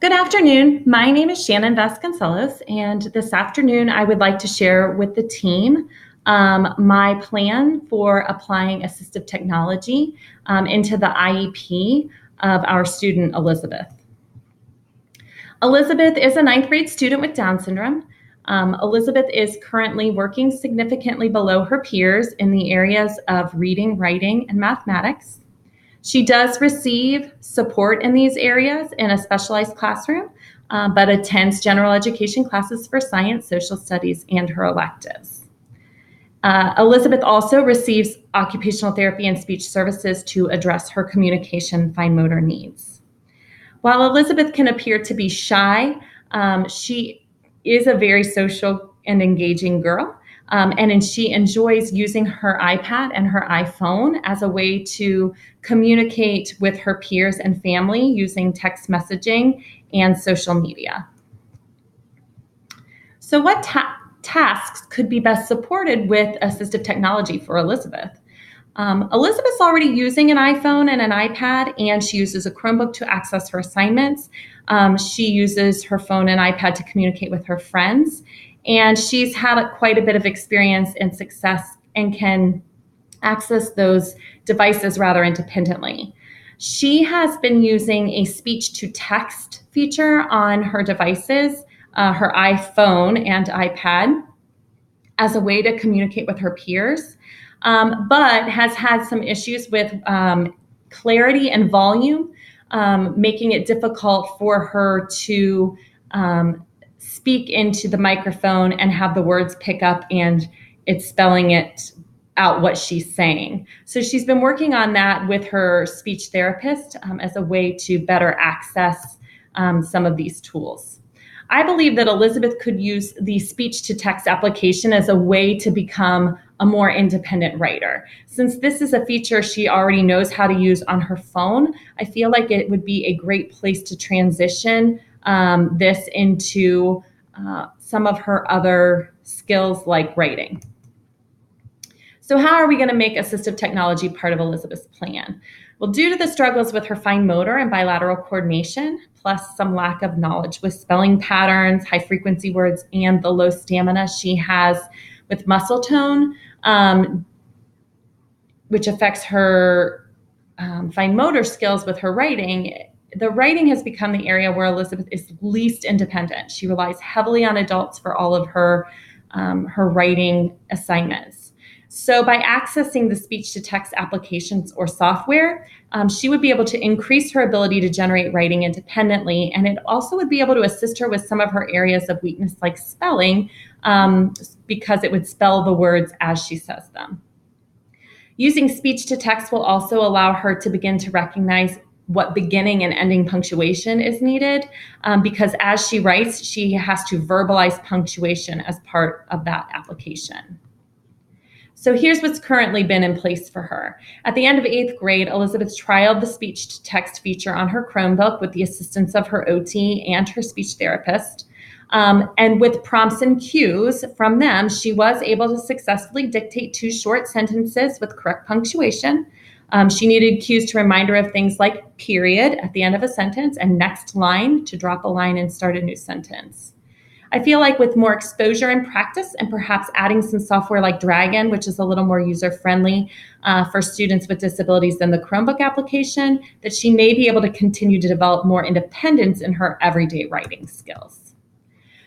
Good afternoon. My name is Shannon Vasconcelos, and this afternoon I would like to share with the team my plan for applying assistive technology into the IEP of our student Elizabeth. Elizabeth is a ninth grade student with Down syndrome. Elizabeth is currently working significantly below her peers in the areas of reading, writing, and mathematics. She does receive support in these areas in a specialized classroom, but attends general education classes for science, social studies, and her electives. Elizabeth also receives occupational therapy and speech services to address her communication fine motor needs. While Elizabeth can appear to be shy, she is a very social and engaging girl. And she enjoys using her iPad and her iPhone as a way to communicate with her peers and family using text messaging and social media. So what tasks could be best supported with assistive technology for Elizabeth? Elizabeth's already using an iPhone and an iPad, and she uses a Chromebook to access her assignments. She uses her phone and iPad to communicate with her friends, and she's had quite a bit of experience and success and can access those devices rather independently. She has been using a speech-to-text feature on her devices, her iPhone and iPad, as a way to communicate with her peers. But has had some issues with clarity and volume, making it difficult for her to speak into the microphone and have the words pick up and it's spelling it out what she's saying. So she's been working on that with her speech therapist as a way to better access some of these tools. I believe that Elizabeth could use the speech-to-text application as a way to become a more independent writer. Since this is a feature she already knows how to use on her phone, I feel like it would be a great place to transition this into some of her other skills like writing. So how are we going to make assistive technology part of Elizabeth's plan? Well, due to the struggles with her fine motor and bilateral coordination, plus some lack of knowledge with spelling patterns, high frequency words, and the low stamina she has with muscle tone, which affects her fine motor skills with her writing, the writing has become the area where Elizabeth is least independent. She relies heavily on adults for all of her writing assignments. So by accessing the speech-to-text applications or software, she would be able to increase her ability to generate writing independently, and it also would be able to assist her with some of her areas of weakness like spelling, because it would spell the words as she says them. Using speech-to-text will also allow her to begin to recognize what beginning and ending punctuation is needed, because as she writes, she has to verbalize punctuation as part of that application. So here's what's currently been in place for her. At the end of 8th grade, Elizabeth trialed the speech-to-text feature on her Chromebook with the assistance of her OT and her speech therapist. And with prompts and cues from them, she was able to successfully dictate 2 short sentences with correct punctuation. She needed cues to remind her of things like period at the end of a sentence and next line to drop a line and start a new sentence. I feel like with more exposure and practice and perhaps adding some software like Dragon, which is a little more user-friendly for students with disabilities than the Chromebook application, that she may be able to continue to develop more independence in her everyday writing skills.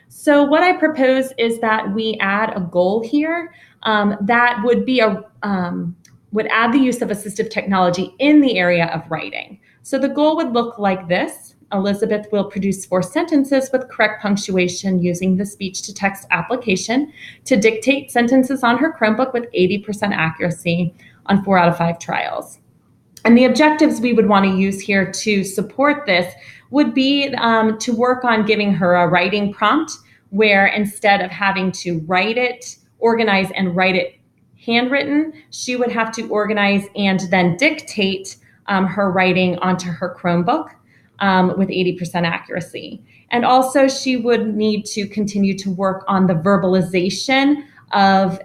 So what I propose is that we add a goal here that would be would add the use of assistive technology in the area of writing. So the goal would look like this. Elizabeth will produce 4 sentences with correct punctuation using the speech-to-text application to dictate sentences on her Chromebook with 80% accuracy on 4 out of 5 trials. And the objectives we would want to use here to support this would be to work on giving her a writing prompt where instead of having to write it, organize and write it handwritten, she would have to organize and then dictate her writing onto her Chromebook with 80% accuracy. And also she would need to continue to work on the verbalization of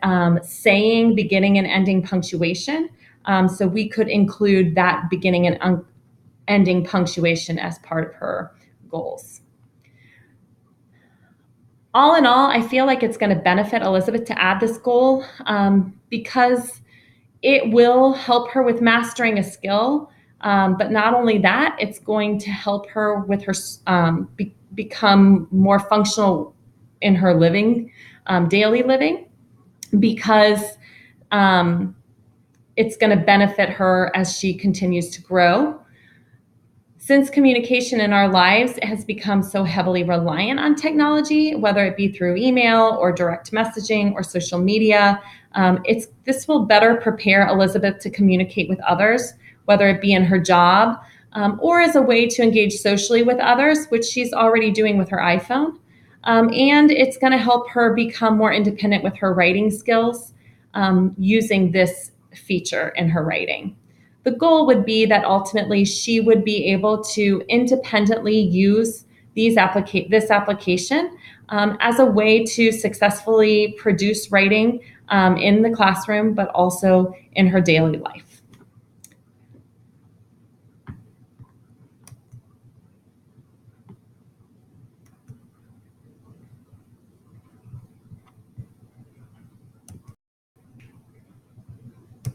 saying beginning and ending punctuation. So we could include that beginning and ending punctuation as part of her goals. All in all, I feel like it's going to benefit Elizabeth to add this goal because it will help her with mastering a skill. But not only that, it's going to help her with her become more functional in her living, daily living, because it's going to benefit her as she continues to grow. Since communication in our lives has become so heavily reliant on technology, whether it be through email or direct messaging or social media, this will better prepare Elizabeth to communicate with others, whether it be in her job or as a way to engage socially with others, which she's already doing with her iPhone. And it's going to help her become more independent with her writing skills using this feature in her writing. The goal would be that ultimately she would be able to independently use this application as a way to successfully produce writing in the classroom, but also in her daily life.